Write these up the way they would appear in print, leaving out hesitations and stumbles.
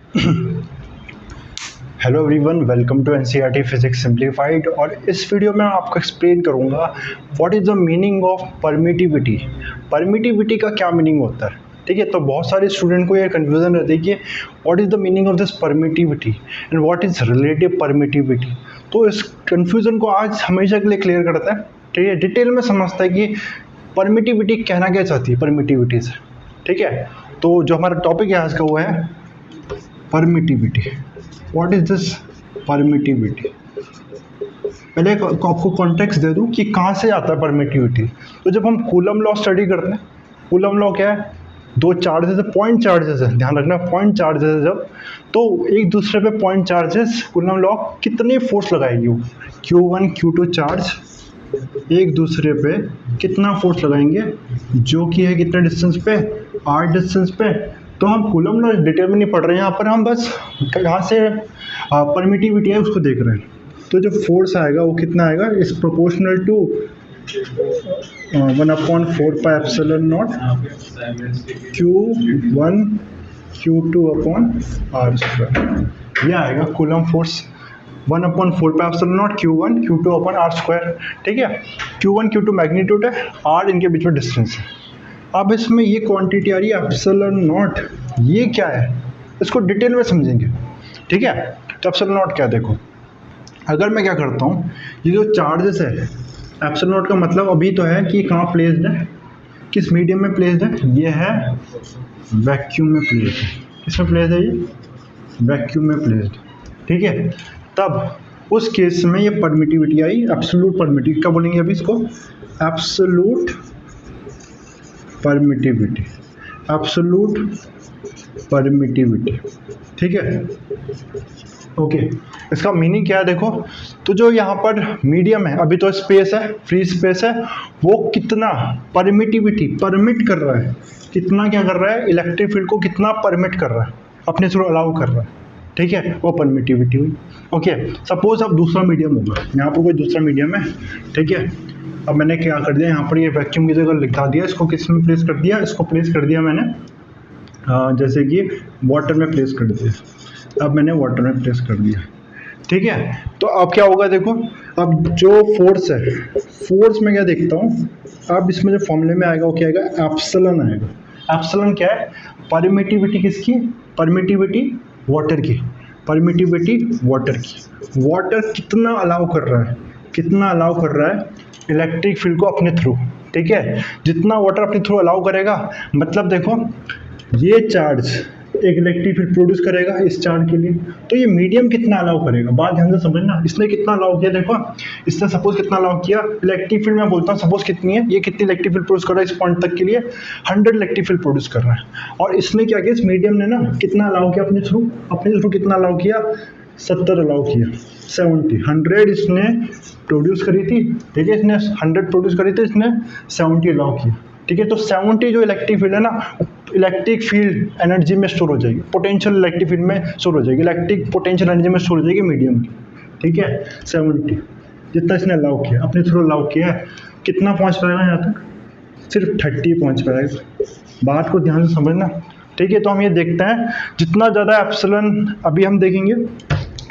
Hello everyone, welcome to NCERT physics simplified. और इस video में आपको एक्सप्लेन करूंगा what is the meaning of permittivity. Permittivity का क्या मीनिंग होता है, ठीक है। तो बहुत सारे स्टूडेंट को ये कन्फ्यूज़न रहती है कि what is the meaning of this permittivity and what is relative permittivity. तो इस कन्फ्यूज़न को आज हमेशा के लिए क्लियर करता है, ठीक है। डिटेल में समझता है कि परमिटिविटी कहना क्या चाहती है परमिटिविटी से, ठीक है। तो जो हमारा टॉपिक है आज का वो है permittivity. What is this permittivity. पहले आपको कॉन्टेक्स्ट दे दूं कि कहाँ से आता है परमिटिविटी। तो जब हम कूलम लॉ स्टडी करते हैं, कूलम लॉ क्या है, दो चार्जेस है, पॉइंट चार्जेस है, ध्यान रखना पॉइंट चार्जेस है जब, तो एक दूसरे पे पॉइंट चार्जेस कूलम लॉ कितने फोर्स लगाएगी वो Q1 Q2 चार्ज एक दूसरे पे कितना फोर्स लगाएंगे, जो कि है कितने डिस्टेंस पे, r डिस्टेंस पे। तो हम कूलम लॉ डिटेल में नहीं पढ़ रहे हैं यहाँ पर, हम बस कहाँ से परमिटिविटी है उसको देख रहे हैं। तो जो फोर्स आएगा वो कितना आएगा, is proportional to 1/4πε0 Q1 Q2/r²। ये आएगा कूलम फोर्स 1/4πε0 Q1 Q2/r², ठीक है। Q1 Q2 मैग्नीट्यूड है, r इनके बीच में डिस्टेंस है। अब इसमें ये क्वांटिटी आ रही है एप्सिलॉन नॉट, ये क्या है इसको डिटेल में समझेंगे, ठीक है। तो एप्सिलॉन नॉट क्या है, देखो अगर मैं क्या करता हूँ, ये जो चार्जेस है, एप्सिलॉन नॉट का मतलब अभी तो है कि कहाँ प्लेस्ड है, किस मीडियम में प्लेस्ड है, ये है वैक्यूम में प्लेस्ड है। किसमें प्लेस्ड है, ये वैक्यूम में प्लेस्ड, ठीक है। तब उस केस में ये परमिटिविटी आई, एब्सोल्यूट परमिटिविटी। क्या बोलेंगे अभी इसको, एब्सोल्यूट परमिटिविटी, एब्सोल्यूट परमिटिविटी, ठीक है। ओके, इसका मीनिंग क्या है देखो। तो जो यहाँ पर मीडियम है, अभी तो स्पेस है, फ्री स्पेस है, वो कितना परमिटिविटी परमिट कर रहा है, कितना क्या कर रहा है, इलेक्ट्रिक फील्ड को कितना परमिट कर रहा है, अपने थ्रू अलाउ कर रहा है, ठीक है, वो परमिटिविटी हुई। ओके, सपोज अब दूसरा मीडियम होगा, यहाँ पर कोई दूसरा मीडियम है, ठीक है। अब मैंने क्या कर दिया, यहाँ पर ये वैक्यूम की जगह लिखा दिया, इसको किस में प्लेस कर दिया, इसको प्लेस कर दिया मैंने जैसे कि वाटर में प्लेस कर दिया। अब मैंने वाटर में प्लेस कर दिया, ठीक है। तो अब क्या होगा देखो, अब जो फोर्स है, फोर्स में क्या देखता हूँ, अब इसमें जो फॉर्मूले में आएगा वो क्या आएगा, एप्सिलॉन आएगा। एप्सिलॉन क्या है, परमिटिविटी किसकी, परमिटिविटी वाटर की, परमिटिविटी वाटर की। वाटर कितना अलाउ कर रहा है, कितना अलाउ कर रहा है इलेक्ट्रिक फील्ड को अपने थ्रू, ठीक है। जितना वाटर अपने थ्रू अलाउ करेगा, मतलब देखो ये चार्ज एक इलेक्ट्रिक फील्ड प्रोड्यूस करेगा इस चार्ज के लिए, तो ये मीडियम कितना अलाउ करेगा, बात ध्यान से समझना। इसने कितना अलाउ किया, देखो इसने सपोज कितना अलाउ किया, इलेक्ट्रिक फील्ड मैं बोलता हूँ सपोज कितनी है, ये कितनी इलेक्ट्रिक फील्ड प्रोड्यूस कर रहा है इस पॉइंट तक के लिए, 100 इलेक्ट्रिक फील्ड प्रोड्यूस कर रहा है। और इसने क्या किया, इस मीडियम ने ना कितना अलाउ किया अपने थ्रू कितना अलाउ किया, 70 अलाउ किया, 70 100 इसने प्रोड्यूस करी थी, ठीक है, इसने 100 प्रोड्यूस करी थी, इसने 70 अलाउ किया, ठीक है। तो 70 जो इलेक्ट्रिक फील्ड है ना, इलेक्ट्रिक फील्ड एनर्जी में स्टोर हो जाएगी, पोटेंशियल इलेक्ट्रिक फील्ड में स्टोर हो जाएगी, इलेक्ट्रिक पोटेंशियल एनर्जी में स्टोर हो जाएगी मीडियम की, ठीक है। 70 जितना इसने अलाउ किया, अपने थ्रू अलाउ किया है, कितना पहुंच पाएगा यहाँ तक, सिर्फ 30 पहुंच पाएगा। बात को ध्यान से समझना, ठीक है। तो हम ये देखते हैं जितना ज़्यादा एप्सिलॉन, अभी हम देखेंगे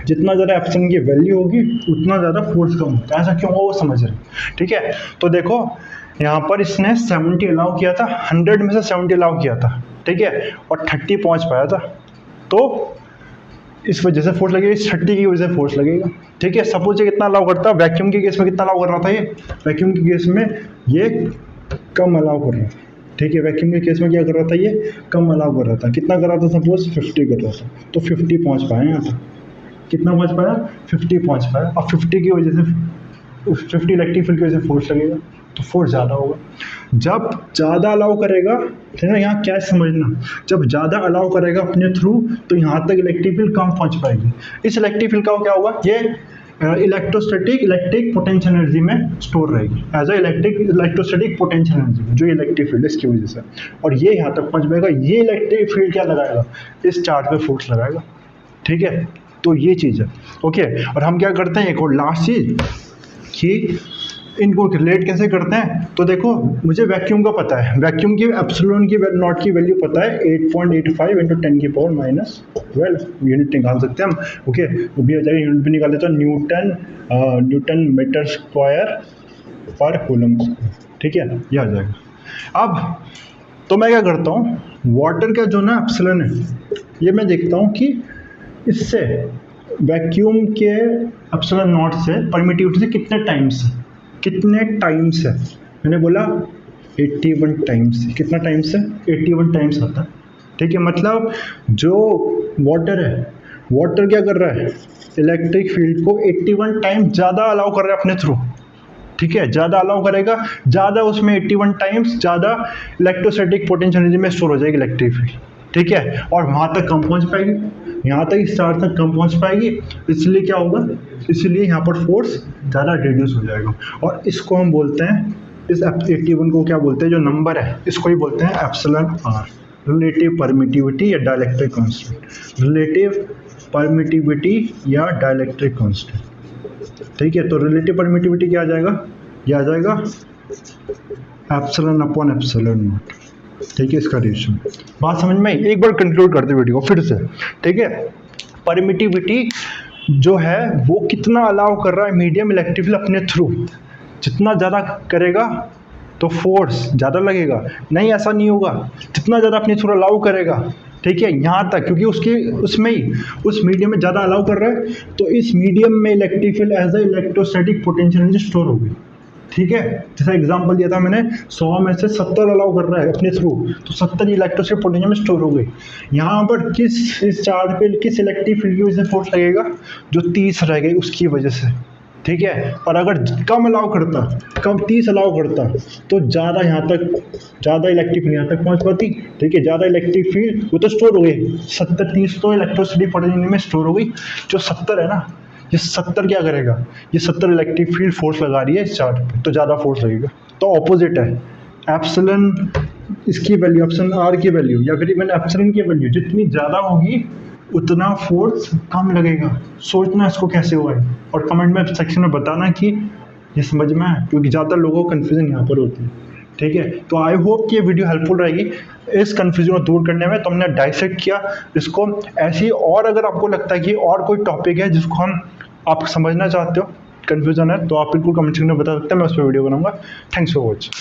जितना ज़्यादा एप्सिलॉन की वैल्यू होगी उतना ज़्यादा फोर्स कम होता है। ऐसा क्यों होगा वो समझ रहे, ठीक है। तो देखो यहाँ पर इसने 70 अलाउ किया था, 100 में से 70 अलाउ किया था, ठीक है, और 30 पहुँच पाया था। तो इस वजह से फोर्स लगेगा, इस 30 की वजह से फोर्स लगेगा, ठीक है। सपोज ये कितना अलाउ करता है, वैक्यूम के केस में कितना अलाउ कर रहा था, ये वैक्यूम के केस में ये कम अलाउ कर रहा था, ठीक है। वैक्यूम के केस में क्या कर रहा था, ये कम अलाउ कर रहा था, कितना कर रहा था, सपोज 50 कर रहा था, तो 50 पहुँच पाया यहाँ तक, कितना पहुँच पाया, 50 पहुँच पाया। और 50 की वजह से, 50 इलेक्ट्रिक फील्ड की वजह से फोर्स लगेगा, तो फोर्स ज़्यादा होगा। जब ज़्यादा अलाउ करेगा, है ना, यहाँ क्या समझना, जब ज़्यादा अलाउ करेगा अपने थ्रू, तो यहाँ तक इलेक्ट्रिक फील्ड कम पहुँच पाएगी। इस इलेक्ट्रिक फील्ड का क्या होगा, ये इलेक्ट्रिक पोटेंशियल एनर्जी में स्टोर रहेगी, as a electrostatic potential energy, जो इलेक्ट्रिक फील्ड इसकी वजह से, और ये यहाँ तक पहुँच पाएगा। ये इलेक्ट्रिक फील्ड क्या लगाएगा, इस चार्ज पे फोर्स लगाएगा, ठीक है। तो ये चीज़ है, ओके। और हम क्या करते हैं, एक और लास्ट चीज़ कि इनको रिलेट कैसे करते हैं? तो देखो मुझे वैक्यूम का पता है, वैक्यूम की एप्सिलॉन की नॉट की वैल्यू पता है 8.85 इंटू 10⁻⁻12 यूनिट निकाल सकते हैं हम। ओके, वो भी आ जाएगा, यूनिट भी निकाल देते हैं, न्यूटन मीटर स्क्वायर पर कूलम। ठीक है, ये आ जाएगा। अब तो मैं क्या करता हूँ, वाटर का जो ना एप्सिलॉन है ये मैं देखता हूँ कि इससे वैक्यूम के एप्सिलॉन नॉट से परमिटिविटी से कितने टाइम्स है। मैंने बोला 81 टाइम्स। कितना टाइम्स है? 81 टाइम्स आता है। ठीक है, मतलब जो वाटर है, वाटर क्या कर रहा है, इलेक्ट्रिक फील्ड को 81 टाइम्स ज़्यादा अलाउ कर रहा है अपने थ्रू। ठीक है, ज़्यादा अलाउ करेगा, ज़्यादा उसमें 81 टाइम्स ज़्यादा इलेक्ट्रोस्टैटिक पोटेंशियल एनर्जी में स्टोर हो जाएगी इलेक्ट्रिक फील्ड। ठीक है, और वहाँ तक कम पहुँच पाएगी, यहाँ तक स्टार तक कम पहुँच पाएगी, इसलिए क्या होगा, इसलिए यहाँ पर फोर्स ज़्यादा रिड्यूस हो जाएगा। और इसको हम बोलते हैं, इस 81 को क्या बोलते हैं, जो नंबर है इसको ही बोलते हैं एप्सिलॉन आर, रिलेटिव परमिटिविटी या डाइलेक्ट्रिक कांस्टेंट। रिलेटिव परमिटिविटी या डाइलेक्ट्रिक कांस्टेंट। ठीक है, तो रिलेटिव परमिटिविटी क्या आ जाएगा, ये आ जाएगा एप्सिलॉन अपॉन एप्सिलॉन नॉट। ठीक है, इसका रेशियो। बात समझ में आई? एक बार कंक्लूड करते वीडियो को फिर से। ठीक है, परमिटिविटी जो है वो कितना अलाउ कर रहा है मीडियम इलेक्ट्रिक फील्ड अपने थ्रू, जितना ज़्यादा करेगा तो फोर्स ज़्यादा लगेगा। नहीं, ऐसा नहीं होगा, जितना ज़्यादा अपने थ्रू अलाउ करेगा, ठीक है, यहाँ तक, क्योंकि उसमें ही उस मीडियम में ज़्यादा अलाउ कर रहा है, तो इस मीडियम में electric field as a electrostatic potential energy store होगी। ठीक है, जैसा एग्जांपल दिया था मैंने, 100 में से 70 अलाउ कर रहा है अपने थ्रू, तो 70 इलेक्ट्रोस्टैटिक पोटेंशियल में स्टोर हो गई। यहाँ पर इस चार्ज पे किस इलेक्ट्रिक फील्ड की वजह से फोर्स लगेगा, जो 30 रह गई उसकी वजह से। ठीक है, और अगर कम अलाउ करता, कम 30 अलाउ करता, तो ज़्यादा यहाँ तक, ज़्यादा इलेक्ट्रिक फील्ड यहाँ तक पहुँच पाती। ठीक है, ज़्यादा इलेक्ट्रिक फील्ड वो तो स्टोर हो गई, 70-30 तो इलेक्ट्रोस्टैटिक पोटेंशियल में स्टोर हो गई। जो 70 है ना, ये 70 क्या करेगा, ये 70 इलेक्ट्रिक फील्ड फोर्स लगा रही है इस चार्ज पे, तो ज़्यादा फोर्स लगेगा। तो ऑपोजिट है, एप्सिलॉन इसकी वैल्यू, एप्सिलॉन आर की वैल्यू या फिर इवन एप्सिलॉन की वैल्यू जितनी ज़्यादा होगी उतना फोर्स कम लगेगा। सोचना इसको कैसे हुआ है, और कमेंट में सेक्शन में बताना कि ये समझ में आए, क्योंकि ज़्यादा लोगों को कन्फ्यूजन यहाँ पर होती है। ठीक है, तो आई होप कि ये वीडियो हेल्पफुल रहेगी इस कन्फ्यूजन को दूर करने में। तो हमने डाइसेक्ट किया इसको ऐसी, और अगर आपको लगता है कि और कोई टॉपिक है जिसको आप समझना चाहते हो, कन्फ्यूजन है, तो आप बिल्कुल कमेंट सेक्शन में बता सकते हैं, मैं उस पर वीडियो बनाऊंगा। Thanks for watching.